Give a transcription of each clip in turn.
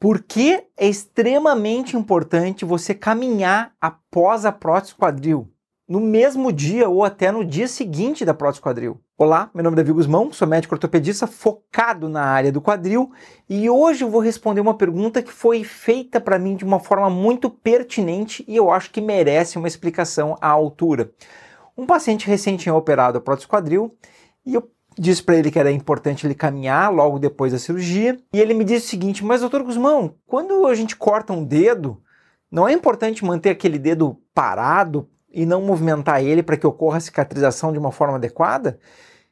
Por que é extremamente importante você caminhar após a prótese quadril? No mesmo dia ou até no dia seguinte da prótese quadril. Olá, meu nome é Davi Guzmão, sou médico ortopedista focado na área do quadril e hoje eu vou responder uma pergunta que foi feita para mim de uma forma muito pertinente e eu acho que merece uma explicação à altura. Um paciente recente tinha operado a prótese quadril e eu disse para ele que era importante ele caminhar logo depois da cirurgia e ele me disse o seguinte: mas doutor Guzmão, quando a gente corta um dedo, não é importante manter aquele dedo parado e não movimentar ele para que ocorra a cicatrização de uma forma adequada?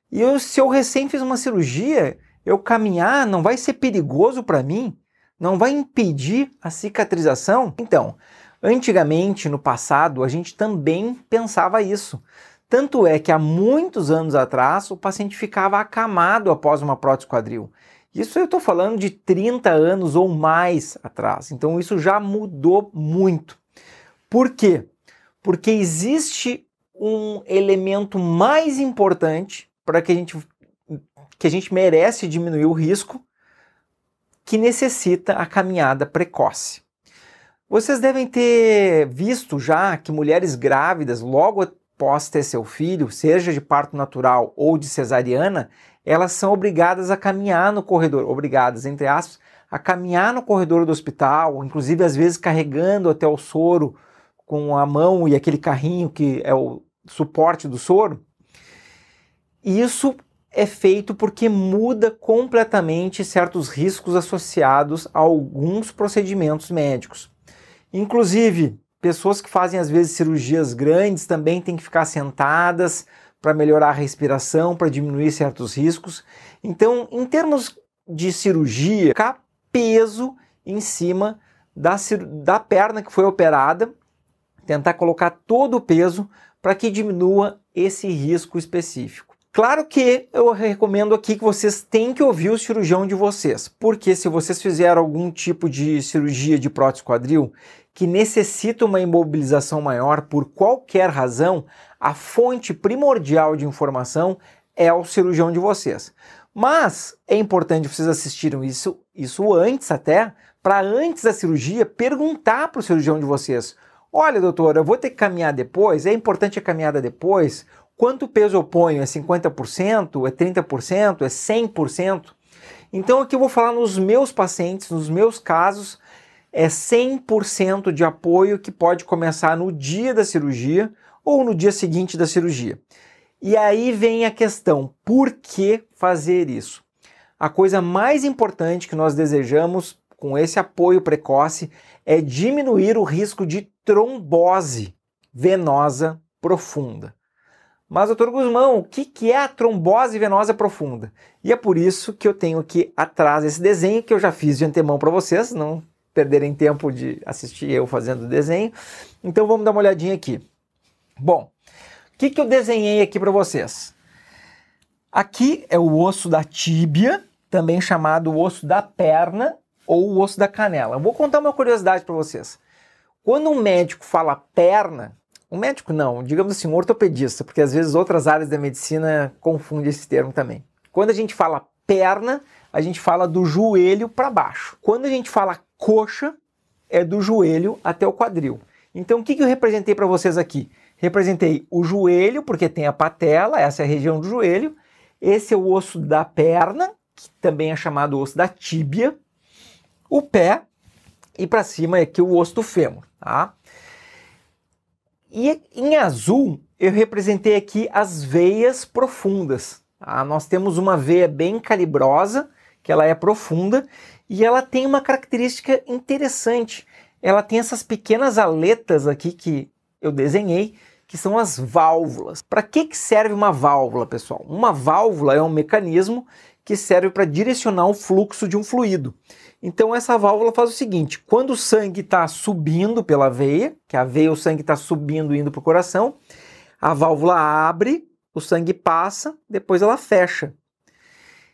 E se eu recém fiz uma cirurgia, eu caminhar não vai ser perigoso para mim? Não vai impedir a cicatrização? Então, antigamente, no passado, a gente também pensava isso. Tanto é que há muitos anos atrás, o paciente ficava acamado após uma prótese quadril. Isso eu estou falando de 30 anos ou mais atrás. Então isso já mudou muito. Por quê? Porque existe um elemento mais importante para que a gente merece diminuir o risco, que necessita a caminhada precoce. Vocês devem ter visto já que mulheres grávidas, logo após ter seu filho, seja de parto natural ou de cesariana, elas são obrigadas a caminhar no corredor, obrigadas, entre aspas, a caminhar no corredor do hospital, inclusive às vezes carregando até o soro com a mão e aquele carrinho que é o suporte do soro. E isso é feito porque muda completamente certos riscos associados a alguns procedimentos médicos. Inclusive, pessoas que fazem às vezes cirurgias grandes também têm que ficar sentadas para melhorar a respiração, para diminuir certos riscos. Então, em termos de cirurgia, colocar peso em cima da perna que foi operada, tentar colocar todo o peso para que diminua esse risco específico. Claro que eu recomendo aqui que vocês têm que ouvir o cirurgião de vocês, porque se vocês fizeram algum tipo de cirurgia de prótese quadril que necessita uma imobilização maior por qualquer razão, a fonte primordial de informação é o cirurgião de vocês. Mas é importante vocês assistirem isso antes até, para antes da cirurgia perguntar para o cirurgião de vocês: olha, doutor, eu vou ter que caminhar depois? É importante a caminhada depois? Quanto peso eu ponho? É 50%? É 30%? É 100%? Então aqui eu vou falar nos meus pacientes, nos meus casos, é 100% de apoio que pode começar no dia da cirurgia ou no dia seguinte da cirurgia. E aí vem a questão: por que fazer isso? A coisa mais importante que nós desejamos com esse apoio precoce é diminuir o risco de trombose venosa profunda. Mas, doutor Guzmão, o que é a trombose venosa profunda? E é por isso que eu tenho aqui atrás esse desenho que eu já fiz de antemão para vocês, não perderem tempo de assistir eu fazendo o desenho. Então vamos dar uma olhadinha aqui. Bom, o que eu desenhei aqui para vocês? Aqui é o osso da tíbia, também chamado osso da perna ou o osso da canela. Eu vou contar uma curiosidade para vocês. Quando um médico fala perna, um médico não, digamos assim, um ortopedista, porque às vezes outras áreas da medicina confundem esse termo também. Quando a gente fala perna, a gente fala do joelho para baixo. Quando a gente fala coxa, é do joelho até o quadril. Então o que eu representei para vocês aqui? Representei o joelho, porque tem a patela, essa é a região do joelho. Esse é o osso da perna, que também é chamado osso da tíbia. O pé, e para cima é aqui o osso do fêmur, tá? E em azul eu representei aqui as veias profundas. Tá? Nós temos uma veia bem calibrosa, que ela é profunda, e ela tem uma característica interessante. Ela tem essas pequenas aletas aqui que eu desenhei, que são as válvulas. Para que serve uma válvula, pessoal? Uma válvula é um mecanismo que serve para direcionar o fluxo de um fluido. Então essa válvula faz o seguinte: quando o sangue está subindo pela veia, que a veia, o sangue está subindo indo para o coração, a válvula abre, o sangue passa, depois ela fecha.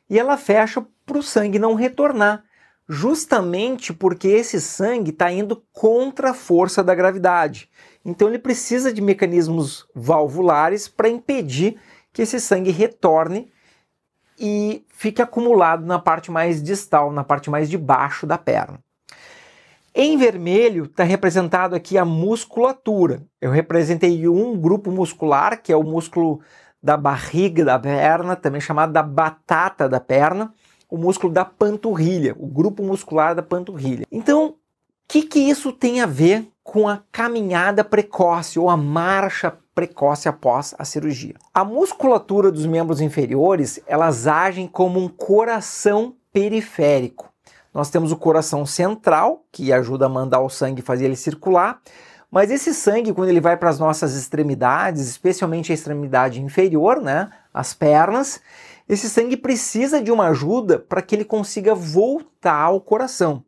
E ela fecha para o sangue não retornar, justamente porque esse sangue está indo contra a força da gravidade. Então ele precisa de mecanismos valvulares para impedir que esse sangue retorne e fique acumulado na parte mais distal, na parte mais de baixo da perna. Em vermelho está representado aqui a musculatura. Eu representei um grupo muscular, que é o músculo da barriga da perna, também chamado da batata da perna, o músculo da panturrilha, o grupo muscular da panturrilha. Então, o que isso tem a ver com a caminhada precoce ou a marcha precoce após a cirurgia? A musculatura dos membros inferiores, elas agem como um coração periférico. Nós temos o coração central, que ajuda a mandar o sangue e fazer ele circular, mas esse sangue, quando ele vai para as nossas extremidades, especialmente a extremidade inferior, né, as pernas, esse sangue precisa de uma ajuda para que ele consiga voltar ao coração.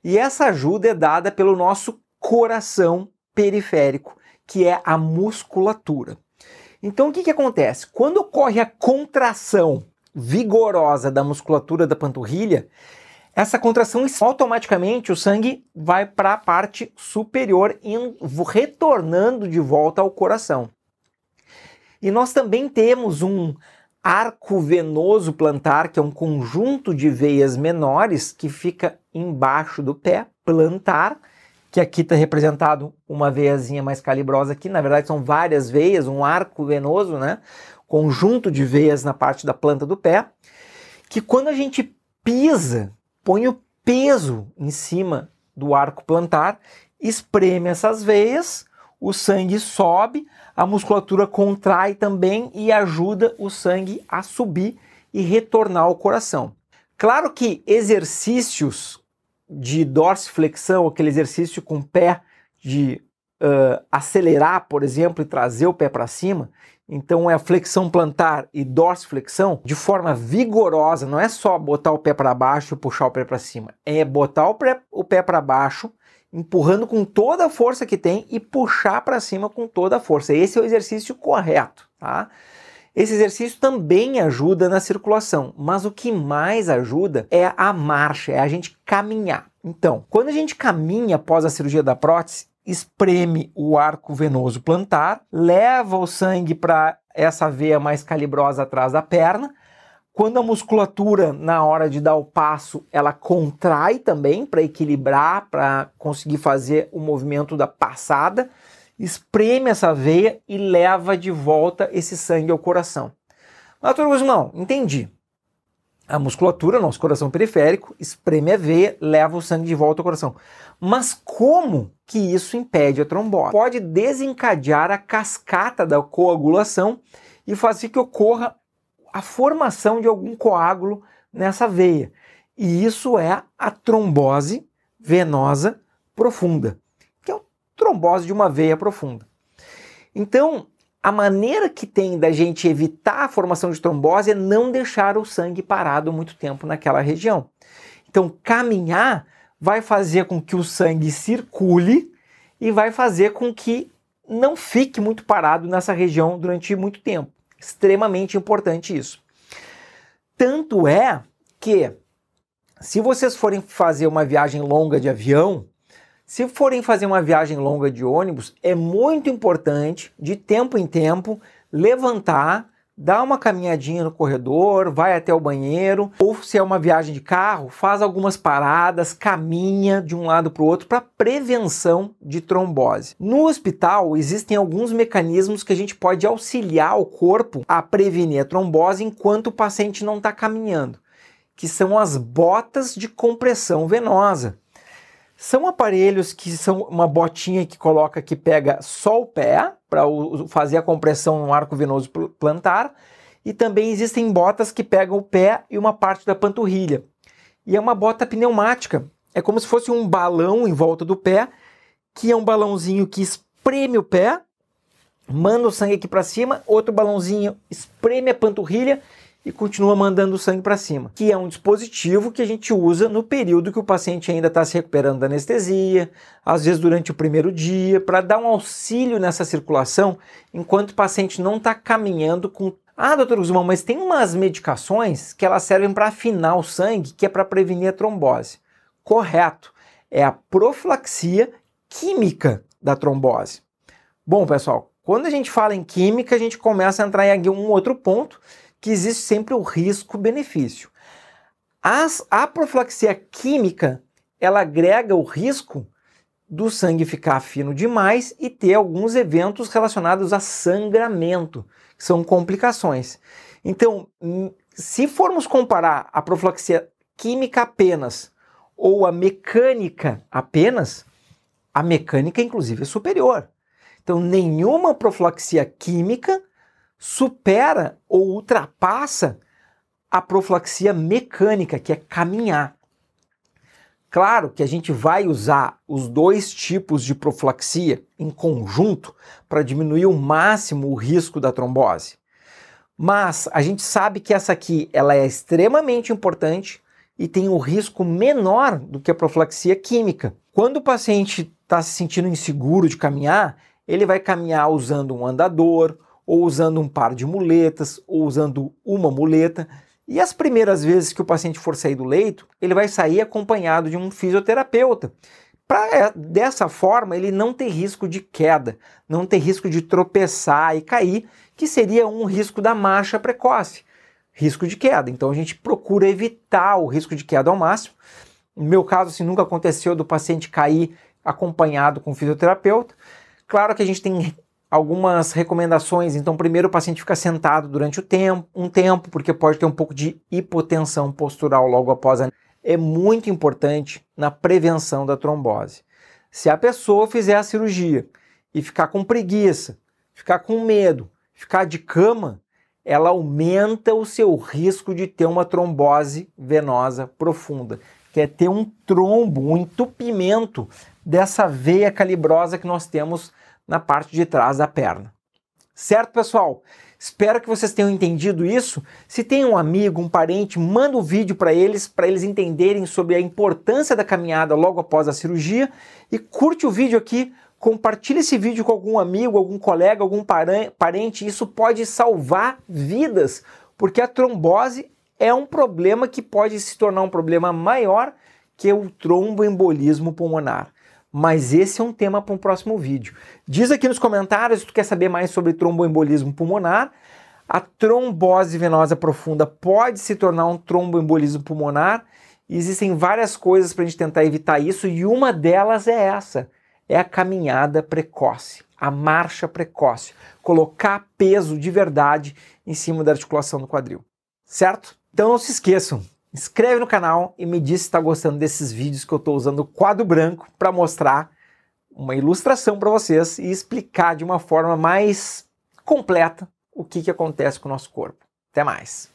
E essa ajuda é dada pelo nosso coração periférico, que é a musculatura. Então o que acontece? Quando ocorre a contração vigorosa da musculatura da panturrilha, essa contração, automaticamente o sangue vai para a parte superior, retornando de volta ao coração. E nós também temos um arco venoso plantar, que é um conjunto de veias menores que fica embaixo do pé plantar, que aqui está representado uma veiazinha mais calibrosa aqui, na verdade são várias veias, um arco venoso, né? Conjunto de veias na parte da planta do pé, que quando a gente pisa, põe o peso em cima do arco plantar, espreme essas veias, o sangue sobe, a musculatura contrai também e ajuda o sangue a subir e retornar ao coração. Claro que exercícios de dorsiflexão, aquele exercício com o pé de acelerar, por exemplo, e trazer o pé para cima, então é a flexão plantar e dorsiflexão de forma vigorosa, não é só botar o pé para baixo e puxar o pé para cima, é botar o pé para baixo, empurrando com toda a força que tem e puxar para cima com toda a força. Esse é o exercício correto, tá? Esse exercício também ajuda na circulação, mas o que mais ajuda é a marcha, é a gente caminhar. Então, quando a gente caminha após a cirurgia da prótese, espreme o arco venoso plantar, leva o sangue para essa veia mais calibrosa atrás da perna. Quando a musculatura, na hora de dar o passo, ela contrai também para equilibrar, para conseguir fazer o movimento da passada, espreme essa veia e leva de volta esse sangue ao coração. Doutor Guzmão, entendi. A musculatura, nosso coração periférico, espreme a veia, leva o sangue de volta ao coração. Mas como que isso impede a trombose? Pode desencadear a cascata da coagulação e fazer que ocorra a formação de algum coágulo nessa veia. E isso é a trombose venosa profunda, que é a trombose de uma veia profunda. Então, a maneira que tem da gente evitar a formação de trombose é não deixar o sangue parado muito tempo naquela região. Então, caminhar vai fazer com que o sangue circule e vai fazer com que não fique muito parado nessa região durante muito tempo. Extremamente importante isso. Tanto é que, se vocês forem fazer uma viagem longa de avião, se forem fazer uma viagem longa de ônibus, é muito importante, de tempo em tempo, levantar, dar uma caminhadinha no corredor, vai até o banheiro, ou se é uma viagem de carro, faz algumas paradas, caminha de um lado para o outro para prevenção de trombose. No hospital, existem alguns mecanismos que a gente pode auxiliar o corpo a prevenir a trombose enquanto o paciente não está caminhando, que são as botas de compressão venosa. São aparelhos que são uma botinha que coloca, que pega só o pé para fazer a compressão no arco venoso plantar, e também existem botas que pegam o pé e uma parte da panturrilha. E é uma bota pneumática, é como se fosse um balão em volta do pé, que é um balãozinho que espreme o pé, manda o sangue aqui para cima, outro balãozinho espreme a panturrilha e continua mandando o sangue para cima, que é um dispositivo que a gente usa no período que o paciente ainda está se recuperando da anestesia, às vezes durante o primeiro dia, para dar um auxílio nessa circulação, enquanto o paciente não está caminhando com... Ah, doutor Guzmão, mas tem umas medicações que elas servem para afinar o sangue, que é para prevenir a trombose. Correto, é a profilaxia química da trombose. Bom, pessoal, quando a gente fala em química, a gente começa a entrar em um outro ponto, que existe sempre o risco-benefício. A profilaxia química, ela agrega o risco do sangue ficar fino demais e ter alguns eventos relacionados a sangramento, que são complicações. Então, se formos comparar a profilaxia química apenas ou a mecânica apenas, a mecânica, inclusive, é superior. Então, nenhuma profilaxia química supera ou ultrapassa a profilaxia mecânica, que é caminhar. Claro que a gente vai usar os dois tipos de profilaxia em conjunto para diminuir ao máximo o risco da trombose. Mas a gente sabe que essa aqui ela é extremamente importante e tem um risco menor do que a profilaxia química. Quando o paciente está se sentindo inseguro de caminhar, ele vai caminhar usando um andador, ou usando um par de muletas, ou usando uma muleta. E as primeiras vezes que o paciente for sair do leito, ele vai sair acompanhado de um fisioterapeuta. Para dessa forma, ele não ter risco de queda, não ter risco de tropeçar e cair, que seria um risco da marcha precoce, risco de queda. Então a gente procura evitar o risco de queda ao máximo. No meu caso, assim, nunca aconteceu do paciente cair acompanhado com o fisioterapeuta. Claro que a gente tem algumas recomendações. Então, primeiro o paciente fica sentado durante um tempo, porque pode ter um pouco de hipotensão postural logo após a... É muito importante na prevenção da trombose. Se a pessoa fizer a cirurgia e ficar com preguiça, ficar com medo, ficar de cama, ela aumenta o seu risco de ter uma trombose venosa profunda, que é ter um trombo, um entupimento dessa veia calibrosa que nós temos na parte de trás da perna. Certo, pessoal? Espero que vocês tenham entendido isso. Se tem um amigo, um parente, manda o vídeo para eles entenderem sobre a importância da caminhada logo após a cirurgia e curte o vídeo aqui, compartilhe esse vídeo com algum amigo, algum colega, algum parente. Isso pode salvar vidas, porque a trombose é um problema que pode se tornar um problema maior que o tromboembolismo pulmonar. Mas esse é um tema para um próximo vídeo. Diz aqui nos comentários se tu quer saber mais sobre tromboembolismo pulmonar. A trombose venosa profunda pode se tornar um tromboembolismo pulmonar. Existem várias coisas para a gente tentar evitar isso e uma delas é essa, é a caminhada precoce, a marcha precoce. Colocar peso de verdade em cima da articulação do quadril. Certo? Então não se esqueçam. Inscreve no canal e me diz se está gostando desses vídeos que eu estou usando o quadro branco para mostrar uma ilustração para vocês e explicar de uma forma mais completa o que acontece com o nosso corpo. Até mais!